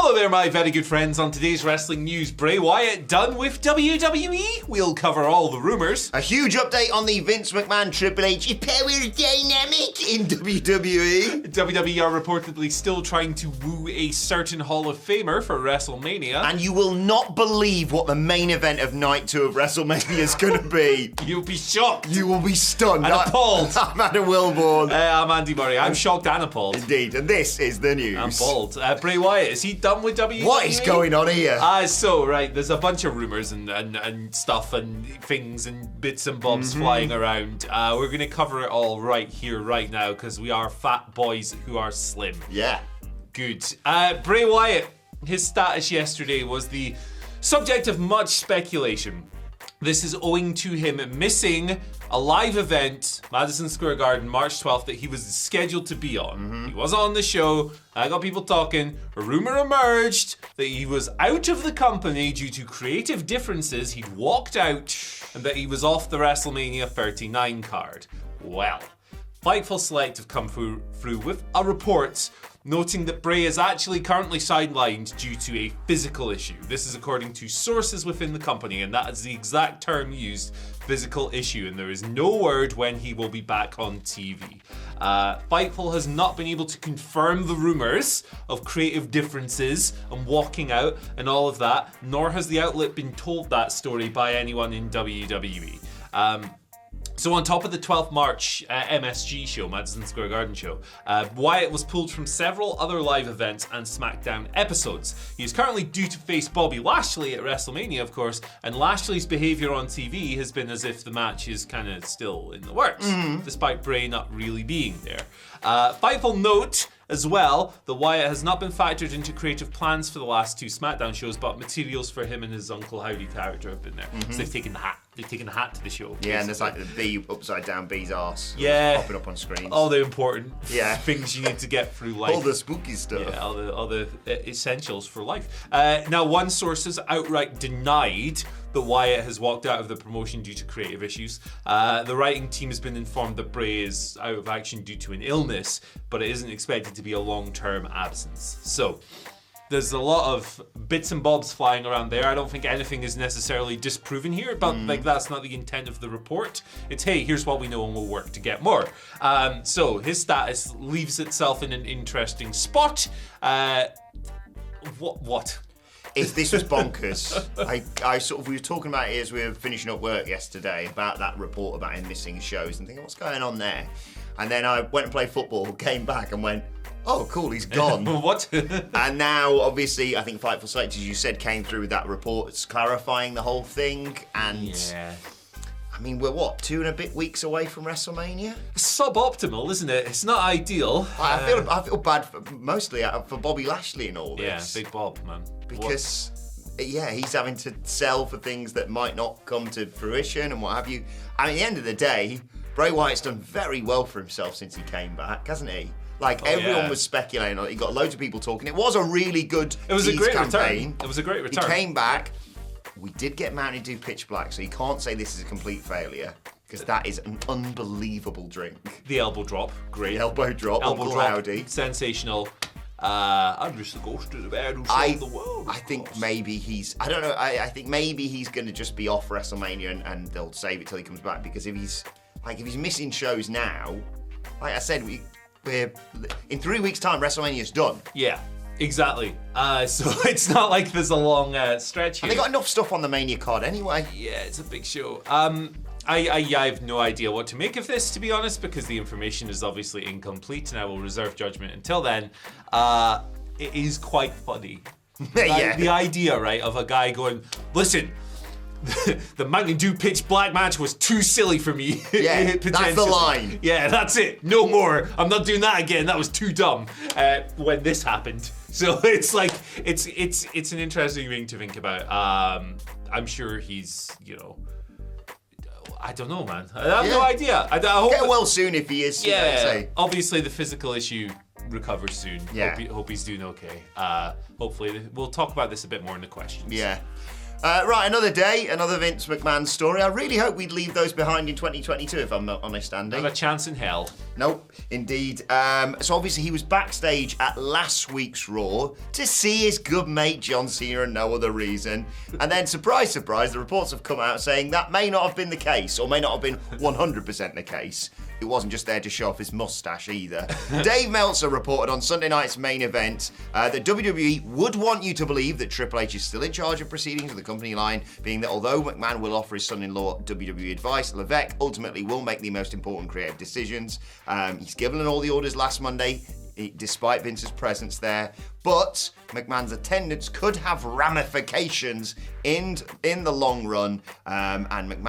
Hello there, my very good friends. On today's wrestling news, Bray Wyatt done with WWE. We'll cover all the rumours. A huge update on the Vince McMahon Triple H power dynamic in WWE. WWE are reportedly still trying to woo a certain Hall of Famer for WrestleMania. And you will not believe what the main event of Night 2 of WrestleMania is going to be. You'll be shocked. You will be stunned. And appalled. I'm Adam Wilborn. I'm Andy Murray. I'm shocked and appalled. Indeed, and this is the news. I'm bald. Bray Wyatt, is he done with WWE? What is going on here? Right, there's a bunch of rumours and stuff and things and bits and bobs flying around. We're going to cover it all right here, right now, because we are fat boys who are slim. Yeah. Good. Bray Wyatt, his status yesterday was the subject of much speculation. This is owing to him missing a live event, Madison Square Garden, March 12th, that he was scheduled to be on. He was on the show. I got people talking. A rumor emerged that he was out of the company due to creative differences. He'd walked out and that he was off the WrestleMania 39 card. Well, Fightful Select have come through with a report noting that Bray is actually currently sidelined due to a physical issue. This is according to sources within the company, and that is the exact term used, physical issue, and there is no word when he will be back on TV. Fightful has not been able to confirm the rumours of creative differences and walking out and all of that, nor has the outlet been told that story by anyone in WWE. So on top of the 12th March MSG show, Madison Square Garden show, Wyatt was pulled from several other live events and SmackDown episodes. He is currently due to face Bobby Lashley at WrestleMania, of course, and Lashley's behaviour on TV has been as if the match is kind of still in the works, despite Bray not really being there. Fightful note as well that Wyatt has not been factored into creative plans for the last two SmackDown shows, but materials for him and his Uncle Howdy character have been there. So they've taken the hat. They've taken the hat to the show. Yeah, and there's like the B upside down B's arse. Yeah. Popping up on screens. All the important things you need to get through life. All the spooky stuff. Yeah, all the essentials for life. Now, one source has outright denied that Wyatt has walked out of the promotion due to creative issues. The writing team has been informed that Bray is out of action due to an illness, but it isn't expected to be a long-term absence. So, there's a lot of bits and bobs flying around there. I don't think anything is necessarily disproven here, but that's not the intent of the report. It's, hey, here's what we know and we'll work to get more. So his status leaves itself in an interesting spot. What? This was bonkers. We were talking about it as we were finishing up work yesterday about that report about him missing shows and thinking, what's going on there? And then I went and played football, came back and went, oh, cool, he's gone. What? And now, obviously, I think Fightful Select, as you said, came through with that report. It's clarifying the whole thing. And, yeah. I mean, we're what, 2 and a bit weeks away from WrestleMania? Suboptimal, isn't it? It's not ideal. I feel bad mostly for Bobby Lashley and all this. Yeah, Big Bob, man. Because, he's having to sell for things that might not come to fruition and what have you. I mean, at the end of the day, Bray Wyatt's done very well for himself since he came back, hasn't he? Everyone was speculating on it. He got loads of people talking. It was a really good campaign. It was a great return. He came back. We did get Mountain Dew Pitch Black, so you can't say this is a complete failure, because that is an unbelievable drink. The elbow drop, great. The elbow drop, Uncle Howdy. Sensational. I'm just the ghost of the man who saved the world. I think maybe he's... I don't know. I think maybe he's going to just be off WrestleMania and they'll save it till he comes back, because if he's missing shows now, like I said, we're in 3 weeks' time, WrestleMania's done. Yeah, exactly. So it's not like there's a long stretch here. And they got enough stuff on the Mania card anyway. Yeah, it's a big show. I have no idea what to make of this, to be honest, because the information is obviously incomplete, and I will reserve judgment until then. It is quite funny. The idea, right, of a guy going, listen, the Mountain Dew Pitch Black match was too silly for me. Yeah, that's the line. Yeah, that's it. No more. I'm not doing that again. That was too dumb when this happened. So it's like, it's an interesting thing to think about. I'm sure he's, I don't know, man. I have no idea. I hope get well soon if he is. Yeah, obviously the physical issue recovers soon. Yeah. Hope he's doing okay. Hopefully, we'll talk about this a bit more in the questions. Yeah. Right, another day, another Vince McMahon story. I really hope we'd leave those behind in 2022, if I'm not honest, Andy. Not a chance in hell. Nope, indeed. So obviously he was backstage at last week's Raw to see his good mate John Cena and no other reason. And then, surprise, surprise, the reports have come out saying that may not have been the case, or may not have been 100% the case. It wasn't just there to show off his mustache either. Dave Meltzer reported on Sunday night's main event that WWE would want you to believe that Triple H is still in charge of proceedings with the company line, being that although McMahon will offer his son-in-law WWE advice, Levesque ultimately will make the most important creative decisions. He's given all the orders last Monday, despite Vince's presence there, but McMahon's attendance could have ramifications in the long run, and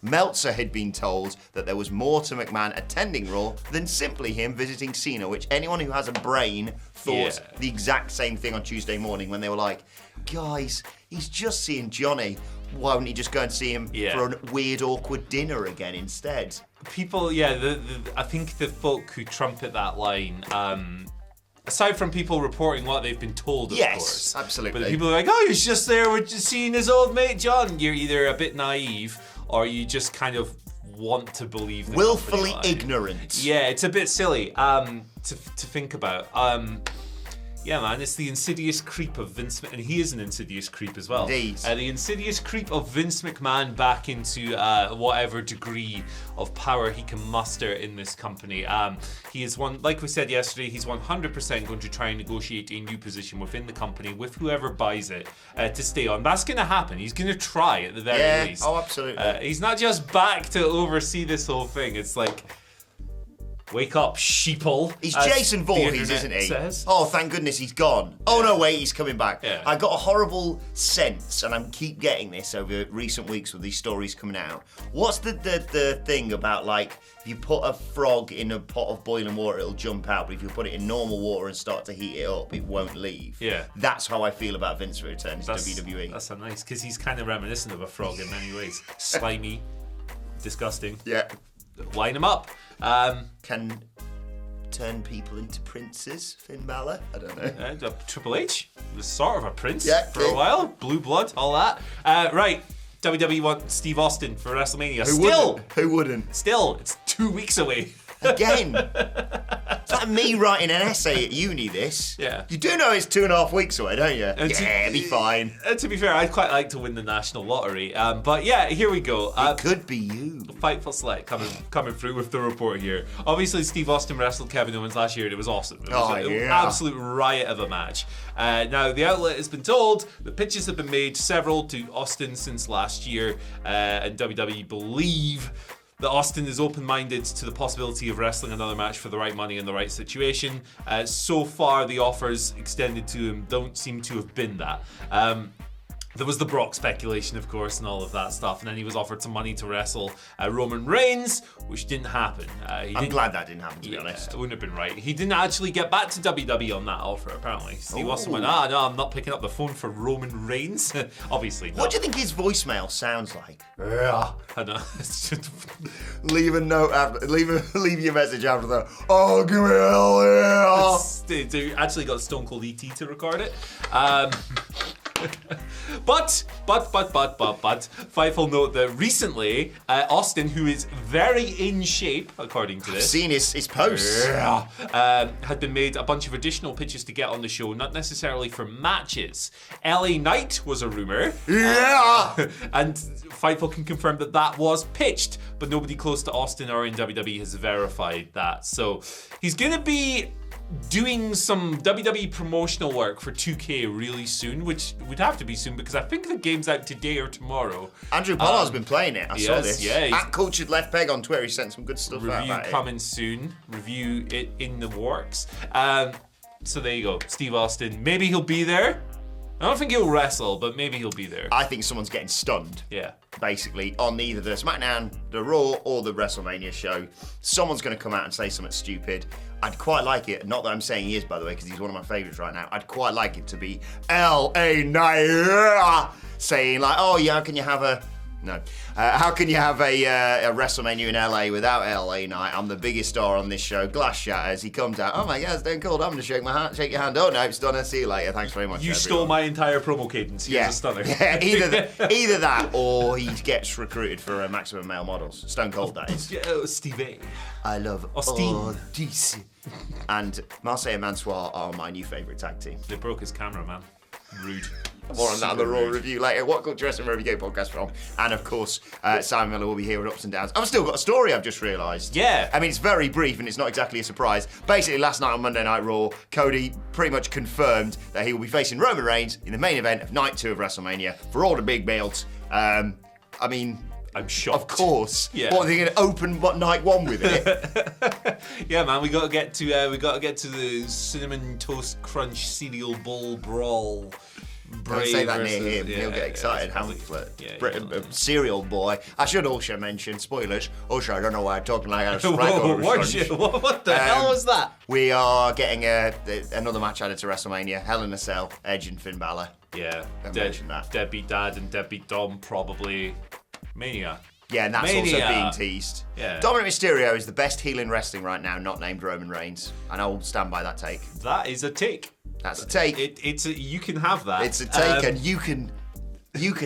Meltzer had been told that there was more to McMahon attending Raw than simply him visiting Cena, which anyone who has a brain thought the exact same thing on Tuesday morning when they were like, guys, he's just seeing Johnny. Why wouldn't he just go and see him for a weird, awkward dinner again instead? People, I think the folk who trumpet that line, aside from people reporting what they've been told, of course. Yes, absolutely. But the people are like, oh, he's just there with just seeing his old mate John. You're either a bit naive or you just kind of want to believe the willfully ignorant. Yeah, it's a bit silly to think about. Yeah, man, it's the insidious creep of Vince, and he is an insidious creep as well. Indeed. The insidious creep of Vince McMahon back into whatever degree of power he can muster in this company. He is like we said yesterday, he's 100% going to try and negotiate a new position within the company with whoever buys it to stay on. That's going to happen. He's going to try at the very least. Oh, absolutely. He's not just back to oversee this whole thing. It's like, wake up, sheeple. He's Jason Voorhees, isn't he? Says. Oh, thank goodness he's gone. Oh, no, wait, he's coming back. Yeah. I got a horrible sense, and I keep getting this over recent weeks with these stories coming out. What's the thing about, like, if you put a frog in a pot of boiling water, it'll jump out, but if you put it in normal water and start to heat it up, it won't leave? Yeah. That's how I feel about Vince returning to WWE. That's so nice, because he's kind of reminiscent of a frog in many ways. Slimy, disgusting. Yeah. Line him up. Can turn people into princes, Finn Balor? I don't know. Triple H was sort of a prince for okay. a while. Blue blood, all that. Right. WWE want Steve Austin for WrestleMania. Who wouldn't? Still, it's 2 weeks away. Again. It's like me writing an essay at uni, this. Yeah. You do know it's 2.5 weeks away, don't you? It'll be fine. To be fair, I'd quite like to win the national lottery. But yeah, here we go. It could be you. Fightful Select coming through with the report here. Obviously, Steve Austin wrestled Kevin Owens last year, and it was awesome. It was an absolute riot of a match. Now, the outlet has been told that pitches have been made, several, to Austin since last year, and WWE believe that Austin is open-minded to the possibility of wrestling another match for the right money in the right situation. So far, the offers extended to him don't seem to have been that. There was the Brock speculation, of course, and all of that stuff. And then he was offered some money to wrestle Roman Reigns, which didn't happen. I'm glad that didn't happen, to be honest. It wouldn't have been right. He didn't actually get back to WWE on that offer, apparently. Steve Austin went, no, I'm not picking up the phone for Roman Reigns. Obviously not. What do you think his voicemail sounds like? I know. Leave a note after, leave your message after that. Oh, give me hell yeah! They actually got Stone Cold ET to record it. But, Fightful note that recently, Austin, who is very in shape, according to this. I've seen his posts. Had been made a bunch of additional pitches to get on the show, not necessarily for matches. LA Knight was a rumor. Yeah! And Fightful can confirm that was pitched, but nobody close to Austin or in WWE has verified that. So he's going to be doing some WWE promotional work for 2K really soon, which would have to be soon because I think the game's out today or tomorrow. Andrew Pollard's been playing it. I saw this. Yeah, At Cultured Left Peg on Twitter, he sent some good stuff out about it. Review coming soon. Review it in the works. So there you go. Steve Austin. Maybe he'll be there. I don't think he'll wrestle, but maybe he'll be there. I think someone's getting stunned. Yeah. Basically, on either the SmackDown, the Raw, or the WrestleMania show. Someone's going to come out and say something stupid. I'd quite like it, not that I'm saying he is, by the way, because he's one of my favourites right now. I'd quite like it to be L.A. Knight saying like, oh yeah, how can you have a No. How can you have a WrestleMania in LA without LA Knight? I'm the biggest star on this show. Glass shatters. He comes out. Oh my God, Stone Cold. I'm going to shake your hand. Oh no, it's done. I'll see you later. Thanks very much. You everyone. Stole my entire promo cadence. You're a stunner. Yeah, either that or he gets recruited for Maximum Male Models. Stone Cold, that is. Steve A. I love Austin. DC. And Marseille and Mansoir are my new favourite tag team. They broke his camera, man. Rude. More on that on the Raw rude. review later. What Culture Wrestling Review podcast from. And of course, Simon Miller will be here with Ups and Downs. I've still got a story I've just realised. Yeah. I mean, it's very brief and it's not exactly a surprise. Basically, last night on Monday Night Raw, Cody pretty much confirmed that he will be facing Roman Reigns in the main event of Night 2 of WrestleMania for all the big belts. I mean... I'm shocked. Of course. Yeah. What, are they going to open night 1 with it? Yeah, man, we got to get to the cinnamon toast crunch cereal bowl brawl. Don't say that near him. He'll get excited. Hamlet. Cereal boy. I should also mention, spoilers. Also, I don't know why I'm talking like I was What the hell was that? We are getting another match added to WrestleMania. Hell in a Cell. Edge and Finn Balor. Yeah. Mention that. Deadbeat Dad and Deadbeat Dom probably. Mania. Yeah, and that's also being teased. Yeah. Dominic Mysterio is the best heel in wrestling right now, not named Roman Reigns. And I'll stand by that take. That is a take. That's a take. You can have that. It's a take, and you can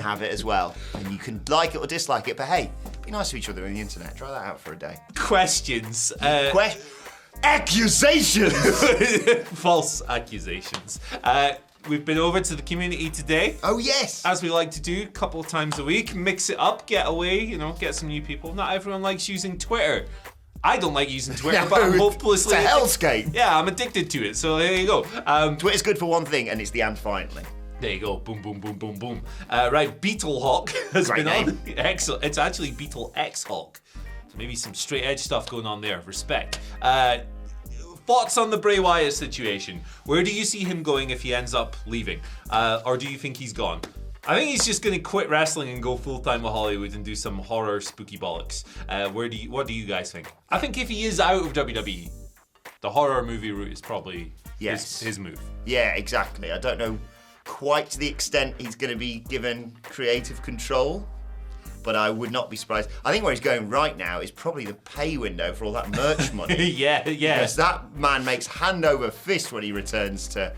have it as well. And you can like it or dislike it, but hey, be nice to each other on the internet. Try that out for a day. Questions. Accusations! False accusations. We've been over to the community today. Oh, yes. As we like to do a couple of times a week. Mix it up, get away, get some new people. Not everyone likes using Twitter. I don't like using Twitter, but I'm hopelessly... It's a hellscape. Yeah, I'm addicted to it, so there you go. Twitter's good for one thing, and it's the and finally. There you go. Boom, boom, boom, boom, boom. Right, Beetlehawk has Great been name. on. Excellent. It's actually Beetle X Hawk. So maybe some straight edge stuff going on there. Respect. Thoughts on the Bray Wyatt situation? Where do you see him going if he ends up leaving? Or do you think he's gone? I think he's just going to quit wrestling and go full-time with Hollywood and do some horror spooky bollocks. What do you guys think? I think if he is out of WWE, the horror movie route is probably his move. Yeah, exactly. I don't know quite to the extent he's going to be given creative control, but I would not be surprised. I think where he's going right now is probably the pay window for all that merch money. Yeah. Because that man makes hand over fist when he returns to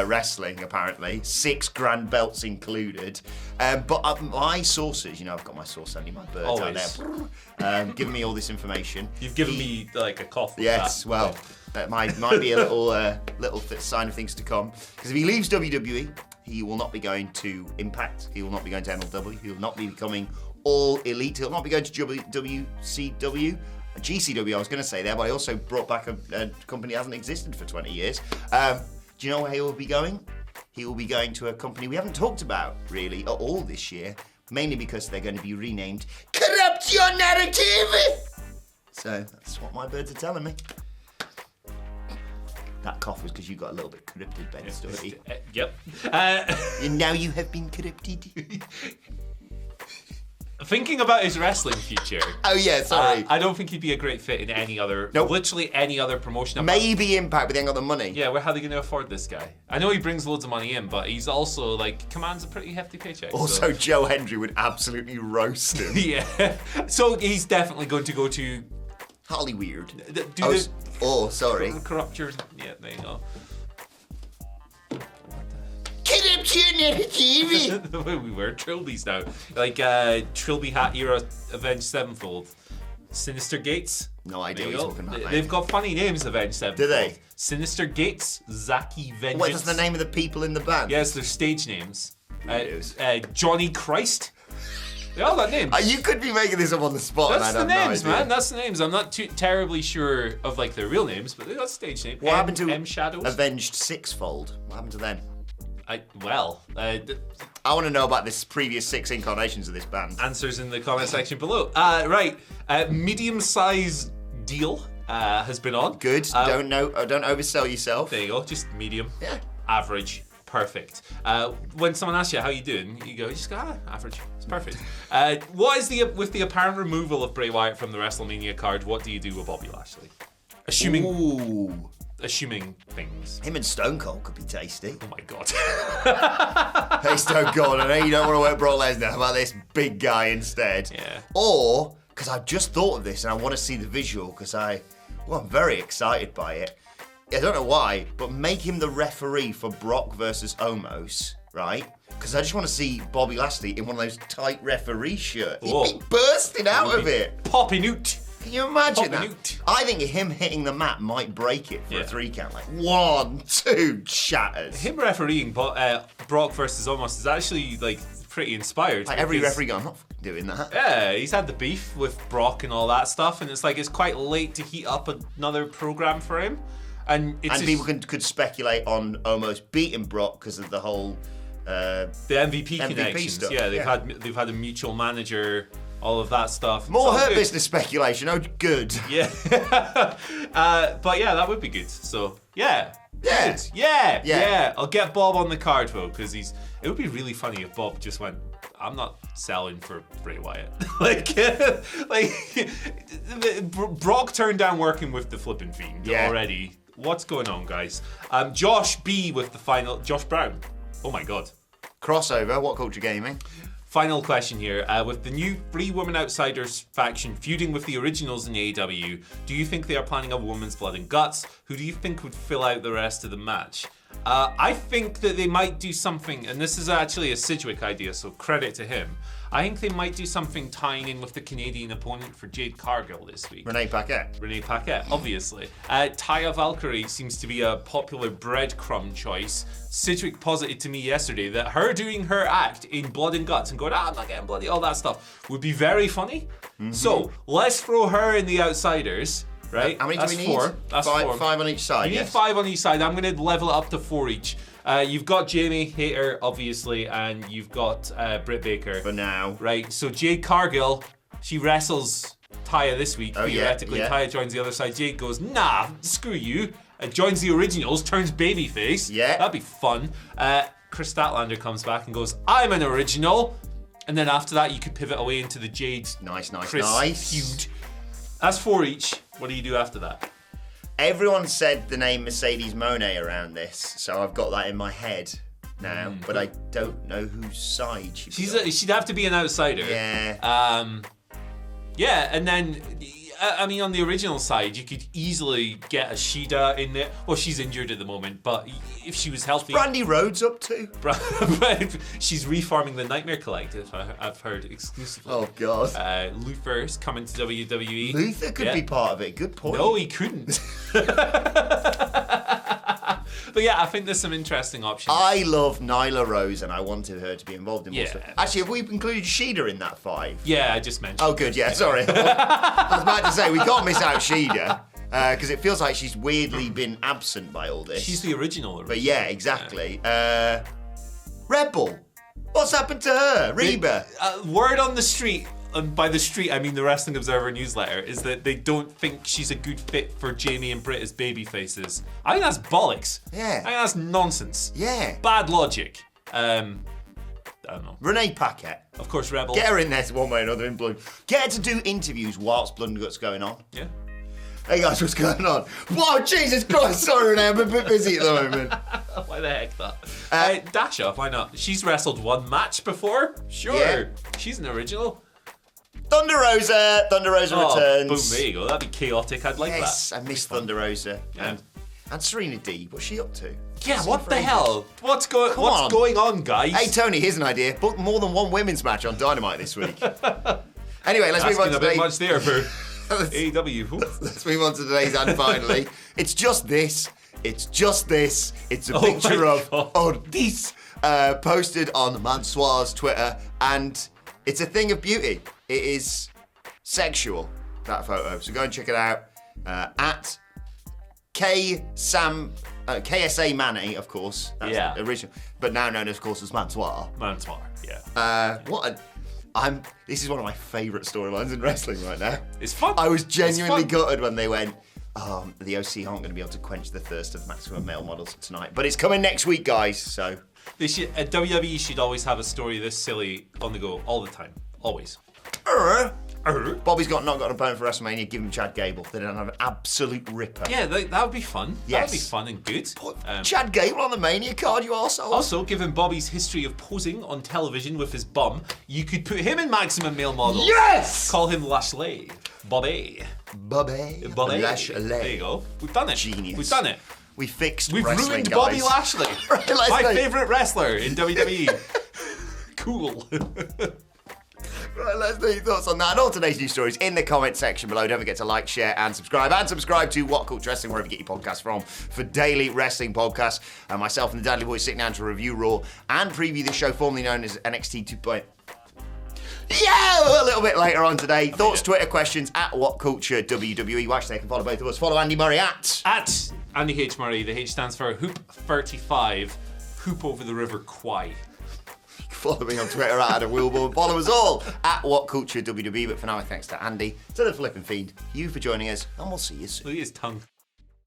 wrestling, apparently. 6 grand belts included. But my sources, I've got my source only my birds Always. out there, giving me all this information. You've given me like a cough. With Yes, that. well, that might be a little sign of things to come. Because if he leaves WWE, he will not be going to Impact. He will not be going to MLW. He will not be becoming All Elite. He'll not be going to WCW. GCW, I was going to say there, but I also brought back a company that hasn't existed for 20 years. Do you know where he will be going? He will be going to a company we haven't talked about, really, at all this year, mainly because they're going to be renamed Corrupt Your Narrative! So, that's what my birds are telling me. That cough was because you got a little bit corrupted, Ben Story. Yep. And now you have been corrupted. Thinking about his wrestling future. Oh yeah, sorry. I don't think he'd be a great fit in any other, literally any other promotion. Maybe Impact, but they ain't got the money. Yeah, how are they going to afford this guy? I know he brings loads of money in, but he's also commands a pretty hefty paycheck. Also, Joe Hendry would absolutely roast him. Yeah. So he's definitely going to go to Hollyweird. Sorry. Corrupt your... Yeah, there you go. We wear Trilbies now. Trilby hat era Avenged Sevenfold. Sinister Gates. No idea what you're talking about, mate. They've got funny names, Avenged Sevenfold. Do they? Sinister Gates, Zaki Vengeance. What is the name of the people in the band? Yes, they're stage names. Johnny Christ. They all got names. You could be making this up on the spot. That's the names, man. That's the names. I'm not too terribly sure of their real names, but they got stage names. What happened to M Shadows? Avenged Sixfold? What happened to them? I want to know about this previous 6 incarnations of this band. Answers in the comment section below. Medium-sized deal has been on. Good. Don't oversell yourself. There you go. Just medium. Yeah. Average. Perfect. When someone asks you how you doing, you just go, average. It's perfect. What is with the apparent removal of Bray Wyatt from the WrestleMania card? What do you do with Bobby Lashley? Assuming. Ooh. assuming things. Him and Stone Cold could be tasty. Oh my god. Hey, Stone Cold, I know you don't want to work Brock Lesnar. How about this big guy instead? Yeah. Or, because I've just thought of this and I want to see the visual because I'm very excited by it. I don't know why, but make him the referee for Brock versus Omos, right? Because I just want to see Bobby Lashley in one of those tight referee shirts. He'd be bursting out of it. Popping out. Can you imagine that? Out. I think him hitting the mat might break it for a 3 count. Like 1, 2, shatters. Him refereeing Brock versus Omos is actually like pretty inspired. Like every referee goes, I'm not fucking doing that. Yeah, he's had the beef with Brock and all that stuff, and it's like it's quite late to heat up another program for him. And people could speculate on Omos beating Brock because of the whole the MVP connections. Stuff. Yeah, they've had a mutual manager, all of that stuff. More Hurt Business speculation. Oh, good. Yeah, but yeah, that would be good. So yeah. Good. Yeah. I'll get Bob on the card though, because it would be really funny if Bob just went, I'm not selling for Bray Wyatt. Brock turned down working with the flipping fiend already. What's going on, guys? Josh B with the final. Josh Brown. Oh my god. Crossover. WhatCulture Gaming. Final question here. With the new 3 Women Outsiders faction feuding with the originals in AEW, do you think they are planning a Women's Blood and Guts? Who do you think would fill out the rest of the match? I think that they might do something, and this is actually a Sidgwick idea, so credit to him. I think they might do something tying in with the Canadian opponent for Jade Cargill this week. Renee Paquette, obviously. Taya Valkyrie seems to be a popular breadcrumb choice. Sidgwick posited to me yesterday that her doing her act in Blood and Guts and going, I'm not getting bloody, all that stuff, would be very funny. Mm-hmm. So let's throw her in the Outsiders. Right? How many That's do we need? 4. That's 4. 5 on each side. You need 5 on each side. I'm going to level it up to 4 each. You've got Jamie Hayter, obviously, and you've got Britt Baker. For now. Right, so Jade Cargill, she wrestles Taya this week, theoretically. Yeah. Taya joins the other side. Jade goes, nah, screw you. Joins the originals, turns babyface. Yeah. That'd be fun. Chris Statlander comes back and goes, I'm an original. And then after that, you could pivot away into the Jade Chris feud. That's 4 each. What do you do after that? Everyone said the name Mercedes Moné around this, so I've got that in my head now, but I don't know whose side she'd have to be an outsider. Yeah. Yeah, and then, I mean, on the original side, you could easily get a Shida in there. Well, she's injured at the moment, but if she was healthy... Brandy Rhodes up too? She's reforming the Nightmare Collective, I've heard exclusively. Oh, God. Luther's coming to WWE. Luther could be part of it. Good point. No, he couldn't. But yeah, I think there's some interesting options. I love Nyla Rose, and I wanted her to be involved in more stuff. Actually, have we included Shida in that 5? Yeah, I just mentioned. Oh, good. Yeah, sorry. I was about to say, we can't miss out Shida, because it feels like she's weirdly been absent by all this. She's the original. But yeah, exactly. Yeah. Rebel. What's happened to her? Reba. Word on the street, and by the street I mean the Wrestling Observer newsletter, is that they don't think she's a good fit for Jamie and Britt as baby faces. I think that's bollocks. Yeah. I think that's nonsense. Yeah. Bad logic. I don't know. Renee Paquette. Of course, Rebel. Get her in there one way or another in Blood. Get her to do interviews whilst Blood and Guts going on. Yeah. Hey guys, what's going on? Whoa, Jesus Christ, sorry Renee, I'm a bit busy at the moment. Why the heck that? Dasha, why not? She's wrestled 1 match before. Sure. Yeah. She's an original. Thunder Rosa returns. Boom, there you go. That'd be chaotic. I'd like that. Yes, I miss Thunder Rosa. Yeah. And Serena D, what's she up to? Yeah, what the hell? What's going on, guys? Hey, Tony, here's an idea. Book more than 1 women's match on Dynamite this week. Anyway, let's move on to a bit much there for AEW. Let's move on to today's and finally. It's just this. It's just this. It's a picture of this posted on Mansoir's Twitter, and it's a thing of beauty. It is sexual, that photo. So go and check it out at KSA Manny, of course. That's the original, but now known, of course, as Mansoir. Mansoir, yeah. This is one of my favourite storylines in wrestling right now. It's fun. I was genuinely gutted when they went, the OC aren't going to be able to quench the thirst of maximum male models tonight. But it's coming next week, guys, so... WWE should always have a story this silly on the go all the time. Always. Bobby's not got an opponent for WrestleMania. Give him Chad Gable. They're going to have an absolute ripper. Yeah, that would be fun. Yes. That would be fun and good. Chad Gable on the Mania card, you arsehole. Also, given Bobby's history of posing on television with his bum, you could put him in Maximum Male Model. Yes! Call him Lashley. Bobby. Lashley. There you go. We've done it. Genius. We've done it. We've We've wrestling, ruined guys. Bobby Lashley. My favourite wrestler in WWE. Cool. Right, let's know your thoughts on that and all today's news stories in the comment section below. Don't forget to like, share, and subscribe. And subscribe to What Culture Wrestling, wherever you get your podcasts from, for daily wrestling podcasts. And myself and the Dudley Boys sitting down to review Raw and preview the show formerly known as NXT 2.0. Yeah, a little bit later on today. Thoughts, Twitter questions at WhatCulture WWE. Watch, they can follow both of us. Follow Andy Murray at Andy H. Murray. The H stands for Hoop35. Hoop over the River Kwai. Follow me on Twitter at Adam Wilborn. Follow us all at WhatCulture WWE. But for now, thanks to Andy, to the Flippin' Fiend, you for joining us, and we'll see you soon. Look at his tongue.